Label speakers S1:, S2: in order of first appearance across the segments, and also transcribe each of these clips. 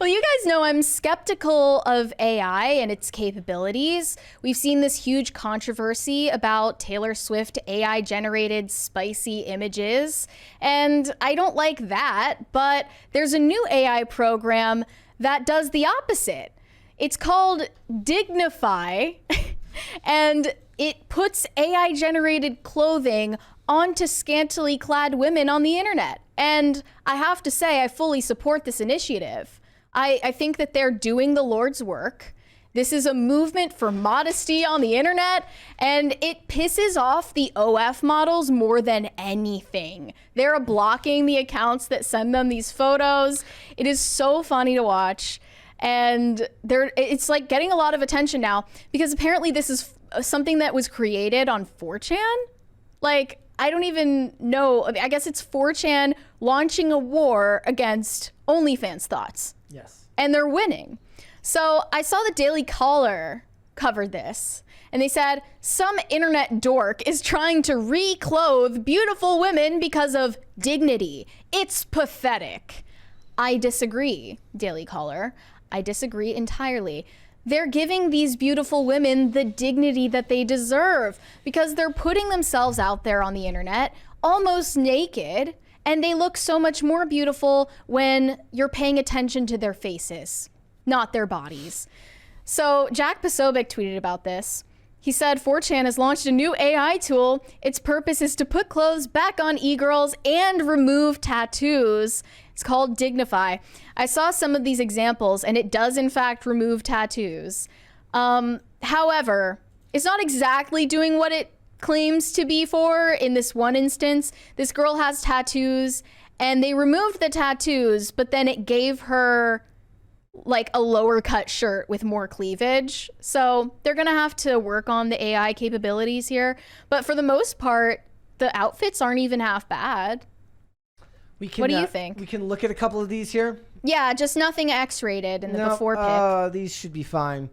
S1: Well, you guys know I'm skeptical of AI and its capabilities. We've seen this huge controversy about Taylor Swift AI-generated spicy images, and I don't like that, but there's a new AI program that does the opposite. It's called Dignify, and it puts AI-generated clothing onto scantily clad women on the internet. And I have to say, I fully support this initiative. I think that they're doing the Lord's work. This is a movement for modesty on the internet, and it pisses off the OF models more than anything. They're blocking the accounts that send them these photos. It is so funny to watch. And it's like getting a lot of attention now because apparently this is something that was created on 4chan. Like, I don't even know. I guess it's 4chan launching a war against OnlyFans thoughts.
S2: Yes.
S1: And they're winning. So I saw the Daily Caller covered this, and they said some internet dork is trying to reclothe beautiful women because of dignity. It's pathetic. I disagree, Daily Caller. I disagree entirely. They're giving these beautiful women the dignity that they deserve because they're putting themselves out there on the internet almost naked, and they look so much more beautiful when you're paying attention to their faces, not their bodies. So Jack Posobiec tweeted about this. He said 4chan has launched a new AI tool. Its purpose is to put clothes back on e-girls and remove tattoos. It's called Dignify. I saw some of these examples, and it does in fact remove tattoos. However, it's not exactly doing what it claims to be for. In this one instance, this girl has tattoos, and they removed the tattoos, but then it gave her like a lower cut shirt with more cleavage. So they're gonna have to work on the AI capabilities here. But for the most part, the outfits aren't even half bad. What do you think?
S2: We can look at a couple of these here.
S1: Yeah, just nothing X-rated in the before pic.
S2: These should be fine.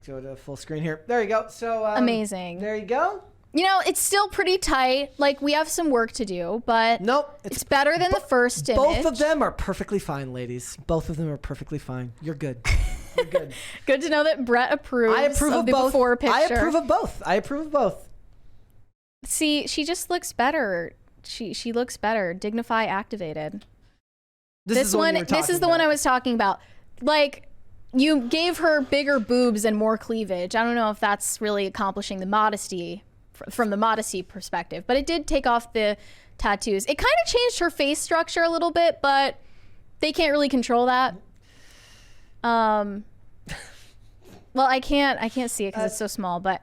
S2: Go to full screen here. There you go. So
S1: amazing.
S2: There you go.
S1: You know, it's still pretty tight. Like, we have some work to do, but
S2: nope,
S1: it's better than the first image.
S2: Both of them are perfectly fine, ladies. Both of them are perfectly fine. You're good. You're good.
S1: Good to know that Brett approves.
S2: I approve of
S1: the
S2: both.
S1: Before picture.
S2: I approve of both. I approve of both.
S1: See, she just looks better. She looks better. Dignify activated. This is the one I was talking about. Like, you gave her bigger boobs and more cleavage. I don't know if that's really accomplishing the modesty from the modesty perspective, but it did take off the tattoos. It kind of changed her face structure a little bit, but they can't really control that. Well, I can't see it because it's so small, but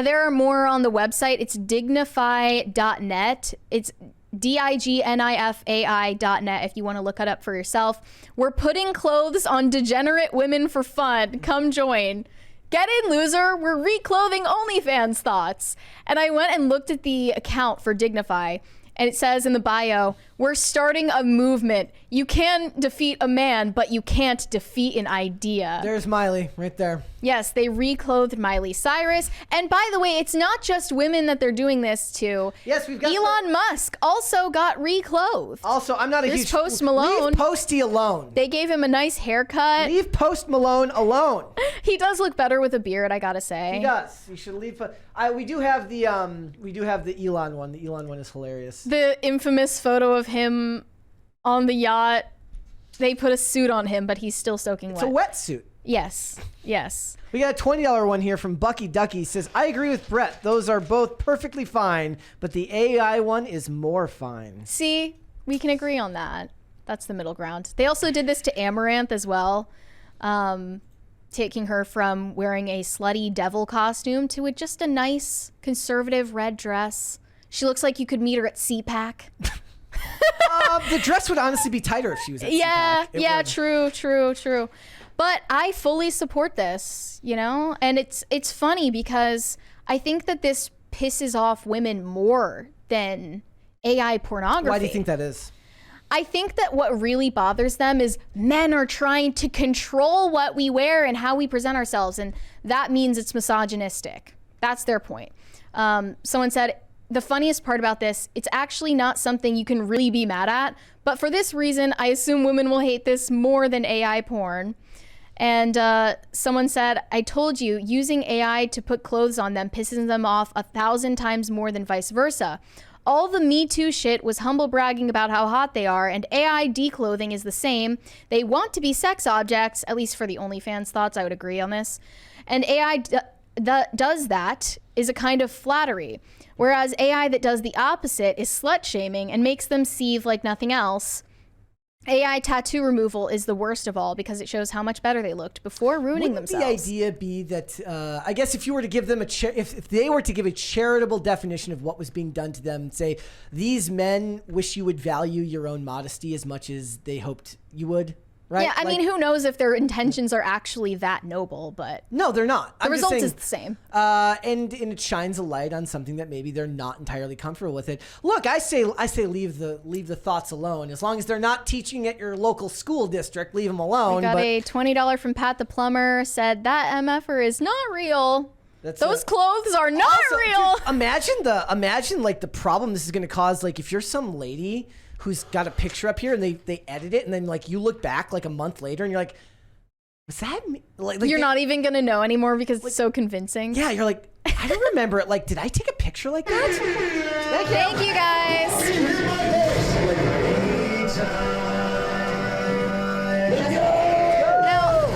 S1: there are more on the website. It's dignify.net. It's DignifAI.net if you want to look it up for yourself. We're putting clothes on degenerate women for fun. Come join. Get in, loser. We're reclothing OnlyFans thoughts. And I went and looked at the account for Dignify, and it says in the bio, we're starting a movement. You can defeat a man, but you can't defeat an idea.
S2: There's Miley right there.
S1: Yes, they reclothed Miley Cyrus. And by the way, it's not just women that they're doing this to.
S2: Yes, we've got
S1: Elon Musk also got reclothed.
S2: Also, I'm not a huge...
S1: Post Malone.
S2: Leave Posty alone.
S1: They gave him a nice haircut.
S2: Leave Post Malone alone.
S1: He does look better with a beard, I gotta say.
S2: He does. You should leave... we do have the Elon one. The Elon one is hilarious.
S1: The infamous photo of him on the yacht. They put a suit on him, but he's still soaking wet.
S2: It's a wetsuit.
S1: Yes. Yes.
S2: We got a $20 one here from Bucky Ducky. Says, I agree with Brett. Those are both perfectly fine, but the AI one is more fine.
S1: See, we can agree on that. That's the middle ground. They also did this to Amaranth as well, taking her from wearing a slutty devil costume to just a nice conservative red dress. She looks like you could meet her at CPAC.
S2: The dress would honestly be tighter if she was at CPAC.
S1: Yeah, true. But I fully support this, you know? And it's funny because I think that this pisses off women more than AI pornography.
S2: Why do you think that is?
S1: I think that what really bothers them is men are trying to control what we wear and how we present ourselves, and that means it's misogynistic. That's their point. Someone said, the funniest part about this, it's actually not something you can really be mad at, But for this reason, I assume women will hate this more than AI porn. And someone said, I told you, using AI to put clothes on them pisses them off 1,000 times more than vice versa. All the Me Too shit was humble bragging about how hot they are, and AI declothing is the same. They want to be sex objects, at least for the OnlyFans thoughts, I would agree on this. And AI that does that is a kind of flattery, whereas AI that does the opposite is slut-shaming and makes them seethe like nothing else. AI tattoo removal is the worst of all because it shows how much better they looked before ruining themselves.
S2: Wouldn't the idea be that, I guess if you were to give them if they were to give a charitable definition of what was being done to them, say, these men wish you would value your own modesty as much as they hoped you would, right?
S1: Yeah, I mean, who knows if their intentions are actually that noble, but...
S2: No, they're not.
S1: The result is the same.
S2: And it shines a light on something that maybe they're not entirely comfortable with it. Look, I say leave the thoughts alone. As long as they're not teaching at your local school district, leave them alone.
S1: We got a $20 from Pat the Plumber, said that MFer is not real. Those clothes are not real.
S2: Dude, imagine like the problem this is going to cause. Like if you're some lady who's got a picture up here and they edit it and then like you look back like a month later and you're like, was that me? Like
S1: you're not even gonna know anymore because it's so convincing.
S2: Yeah, you're like, I don't remember it. Like, did I take a picture like that?
S1: Thank you guys. Now,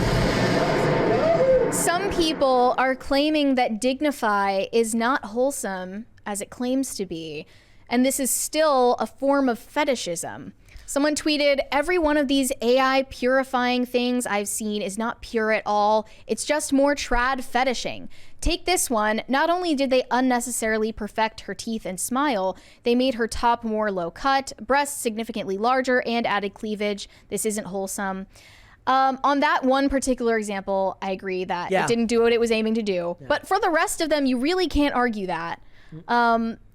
S1: some people are claiming that Dignify is not wholesome as it claims to be. And this is still a form of fetishism. Someone tweeted, every one of these AI purifying things I've seen is not pure at all. It's just more trad fetishing. Take this one. Not only did they unnecessarily perfect her teeth and smile, they made her top more low cut, breasts significantly larger, and added cleavage. This isn't wholesome. On that one particular example, I agree that it didn't do what it was aiming to do. Yeah. But for the rest of them, you really can't argue that.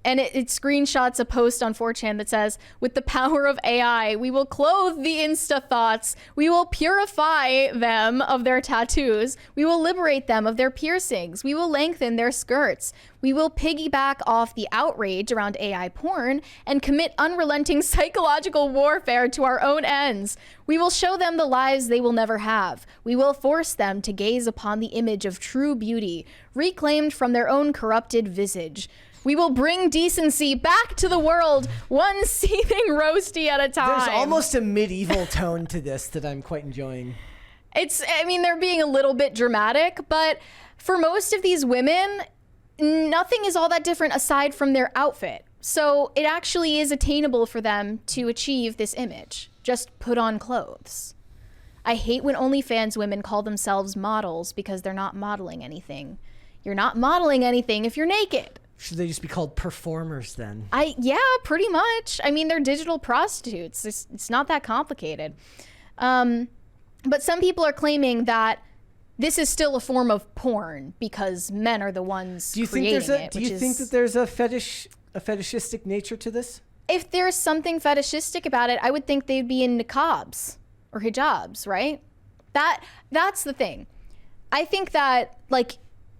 S1: And it screenshots a post on 4chan that says, with the power of AI, we will clothe the Insta thoughts. We will purify them of their tattoos. We will liberate them of their piercings. We will lengthen their skirts. We will piggyback off the outrage around AI porn and commit unrelenting psychological warfare to our own ends. We will show them the lives they will never have. We will force them to gaze upon the image of true beauty, reclaimed from their own corrupted visage. We will bring decency back to the world, one seething roasty at a time.
S2: There's almost a medieval tone to this that I'm quite enjoying.
S1: I mean, they're being a little bit dramatic, but for most of these women, nothing is all that different aside from their outfit. So it actually is attainable for them to achieve this image. Just put on clothes. I hate when OnlyFans women call themselves models because they're not modeling anything. You're not modeling anything if you're naked.
S2: Should they just be called performers then?
S1: Yeah, pretty much. I mean, they're digital prostitutes. It's not that complicated. But some people are claiming that this is still a form of porn because men are the ones creating it.
S2: Do you think that there's a fetishistic nature to this?
S1: If there's something fetishistic about it, I would think they'd be in niqabs or hijabs, right? That's the thing. I think that, like,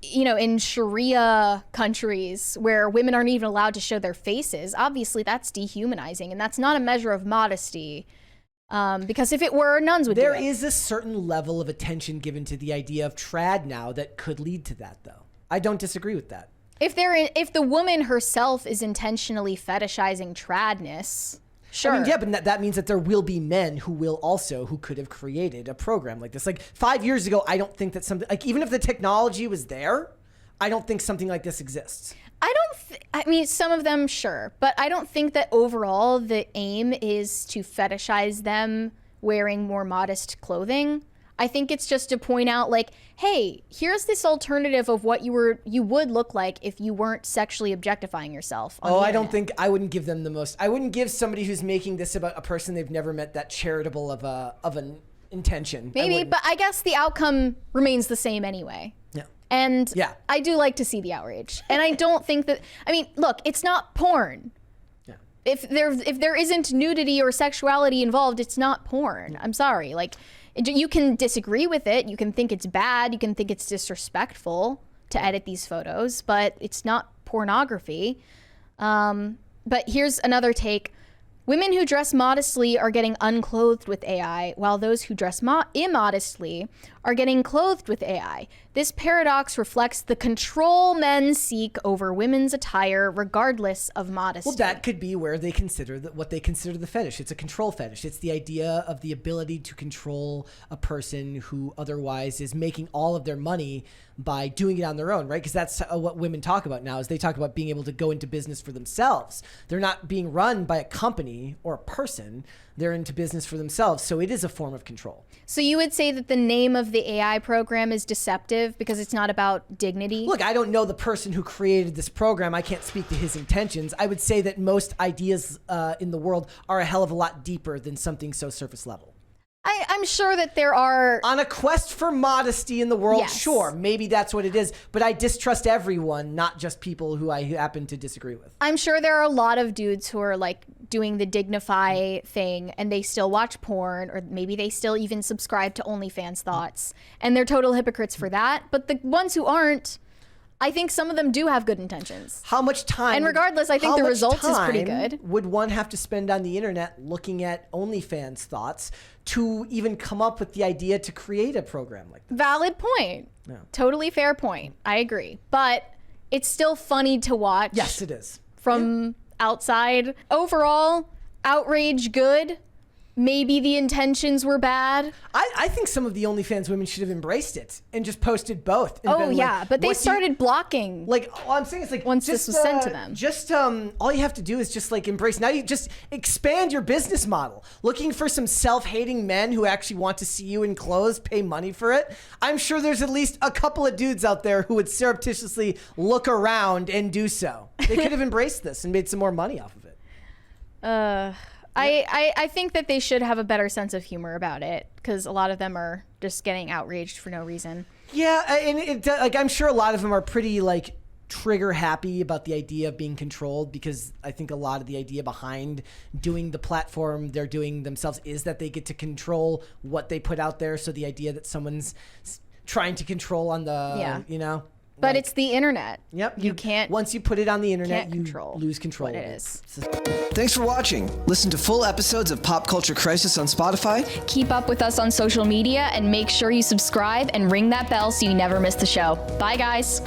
S1: you know, in Sharia countries where women aren't even allowed to show their faces, obviously that's dehumanizing, and that's not a measure of modesty. Because if it were, nuns would do it.
S2: There is a certain level of attention given to the idea of trad now that could lead to that, though. I don't disagree with that.
S1: If the woman herself is intentionally fetishizing tradness, sure.
S2: I mean, yeah, but that means that there will be men who could have created a program like this. Like 5 years ago, I don't think that something, like even if the technology was there, I don't think something like this exists.
S1: I mean, some of them, sure. But I don't think that overall the aim is to fetishize them wearing more modest clothing. I think it's just to point out, like, hey, here's this alternative of what you would look like if you weren't sexually objectifying yourself.
S2: I wouldn't give them the most. I wouldn't give somebody who's making this about a person they've never met that charitable of an intention.
S1: Maybe, but I guess the outcome remains the same anyway.
S2: Yeah.
S1: And yeah. I do like to see the outrage. And I don't think that, I mean, look, it's not porn. Yeah. If there isn't nudity or sexuality involved, it's not porn. I'm sorry. Like, you can disagree with it. You can think it's bad. You can think it's disrespectful to edit these photos, but it's not pornography. But here's another take. Women who dress modestly are getting unclothed with AI, while those who dress immodestly are getting clothed with AI. This paradox reflects the control men seek over women's attire, regardless of modesty.
S2: Well, that could be where they consider what they consider the fetish. It's a control fetish. It's the idea of the ability to control a person who otherwise is making all of their money by doing it on their own, right? Because that's what women talk about now, is they talk about being able to go into business for themselves. They're not being run by a company or a person. They're into business for themselves. So it is a form of control.
S1: So you would say that the name of the AI program is deceptive because it's not about dignity?
S2: Look, I don't know the person who created this program. I can't speak to his intentions. I would say that most ideas in the world are a hell of a lot deeper than something so surface level.
S1: I'm sure that there are...
S2: On a quest for modesty in the world,
S1: Yes.
S2: Sure, maybe that's what it is. But I distrust everyone, not just people who I happen to disagree with.
S1: I'm sure there are a lot of dudes who are like doing the Dignify thing and they still watch porn, or maybe they still even subscribe to OnlyFans thoughts, and they're total hypocrites for that. But the ones who aren't, I think some of them do have good intentions.
S2: How much time...
S1: And regardless, I think the results is pretty
S2: how much
S1: good.
S2: time would one have to spend on the internet looking at OnlyFans thoughts to even come up with the idea to create a program like that?
S1: Valid point.
S2: Yeah.
S1: Totally fair point. I agree. But it's still funny to watch.
S2: Yes, it is.
S1: From outside. Overall, outrage good. Maybe the intentions were bad.
S2: I think some of the OnlyFans women should have embraced it and just posted both. And
S1: Oh
S2: been
S1: yeah,
S2: like,
S1: but they
S2: what do you-
S1: started blocking.
S2: Like, all I'm saying is like,
S1: Once
S2: just,
S1: this was sent to them.
S2: Just all you have to do is just like embrace. Now you just expand your business model. Looking for some self-hating men who actually want to see you in clothes, pay money for it. I'm sure there's at least a couple of dudes out there who would surreptitiously look around and do so. They could have embraced this and made some more money off of it.
S1: I think that they should have a better sense of humor about it, because a lot of them are just getting outraged for no reason.
S2: Yeah, and like I'm sure a lot of them are pretty like trigger happy about the idea of being controlled, because I think a lot of the idea behind doing the platform they're doing themselves is that they get to control what they put out there. So the idea that someone's trying to control on the, you know.
S1: But it's the internet.
S2: Yep.
S1: You can't.
S2: Once you put it on the internet,
S1: can't
S2: you
S1: control
S2: lose control
S1: what
S2: of
S1: it
S2: it.
S1: is.
S3: Thanks for watching. Listen to full episodes of Pop Culture Crisis on Spotify.
S1: Keep up with us on social media and make sure you subscribe and ring that bell so you never miss the show. Bye, guys.